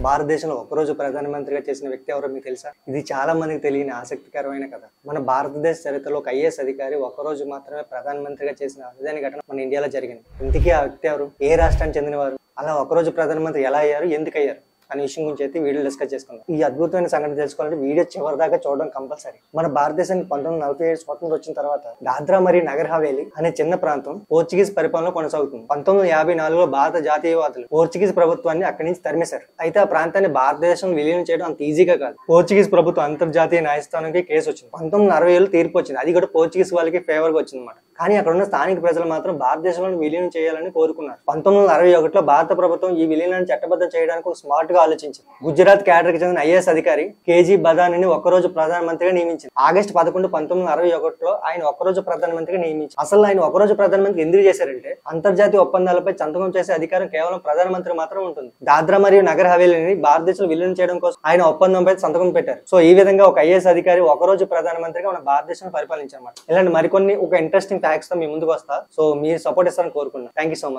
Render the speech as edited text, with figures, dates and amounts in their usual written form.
భారతదేశంలో ఒకరోజు ప్రధానమంత్రిగా చేసిన వ్యక్తి ఎవరో మీకు తెలుసా? ఇది చాలా మందికి తెలియని ఆసక్తికరమైన కథ. మన భారతదేశ చరిత్రలో ఒక ఐఏఎస్ అధికారి ఒకరోజు మాత్రమే ప్రధానమంత్రిగా చేసిన అరుదైన ఘటన మన ఇండియాలో జరిగింది. ఇంతకీ ఆ వ్యక్తి ఎవరు? ఏ రాష్ట్రానికి చెందినవారు? అలా ఒకరోజు ప్రధానమంత్రి ఎలా అయ్యారు, ఎందుకు అయ్యారు అనే విషయం గురించి అయితే వీడియో డిస్కస్ చేసుకుందాం. ఈ అద్భుతమైన సంఘటన తెలుసుకోవాలంటే వీడియో చివరి దాకా చూడడం కంపల్సరీ. మన భారతదేశానికి 1947 స్వతంత్రం వచ్చిన తర్వాత దాద్రా మరియు నగర్ హవేలీ అనే చిన్న ప్రాంతం పోర్చుగీస్ పరిపాలన కొనసాగుతుంది. 1954లో భారత జాతీయవాదులు పోర్చుగీస్ ప్రభుత్వాన్ని అక్కడి నుంచి తరిమేశారు. అయితే ఆ ప్రాంతాన్ని భారతదేశం విలీనం చేయడం అంత ఈజీగా కాదు. పోర్చుగీస్ ప్రభుత్వం అంతర్జాతీయ న్యాయస్థానానికి కేసు వచ్చింది. 1960లో తీర్పు వచ్చింది. అది కూడా పోర్చుగీస్ వాళ్ళకి ఫేవర్ గా వచ్చింది అన్నమాట. కానీ అక్కడ ఉన్న స్థానిక ప్రజలు మాత్రం భారతదేశంలో విలీనం చేయాలని కోరుకున్నారు. 1961లో భారత ప్రభుత్వం ఈ విలీనాన్ని చట్టబద్ధం చేయడానికి ఒక స్మార్ట్ గా ఆలోచించింది. గుజరాత్ క్యాడర్ కి చెందిన ఐఏఎస్ అధికారి కేజీ బదానిని ఒక్కరోజు ప్రధానమంత్రిగా నియమించింది. ఆగస్టు 11, 1961లో ఆయన ఒక్కరోజు ప్రధానమంత్రిగా నియమించారు. అసలు ఆయన ఒకరోజు ప్రధానమంత్రి ఎందుకు చేశారంటే అంతర్జాతీయ ఒప్పందాలపై సంతకం చేసే అధికారం కేవలం ప్రధానమంత్రి మాత్రం ఉంటుంది. దాద్రా మరియు నగర్ హవేలీని భారతదేశంలో విలీనం చేయడం కోసం ఆయన ఒప్పందంపై సంతకం పెట్టారు. సో ఈ విధంగా ఒక ఐఏఎస్ అధికారి ఒకరోజు ప్రధానమంత్రిగా మన భారతదేశం పరిపాలించారు. ఇలాంటి మరికొన్ని ఒక ఇంట్రెస్టింగ్ ఫ్యాక్ట్స్ తో మీ ముందుకు వస్తా. సో మీరు సపోర్ట్ ఇస్తారని కోరుకున్నాను. Thank you so much.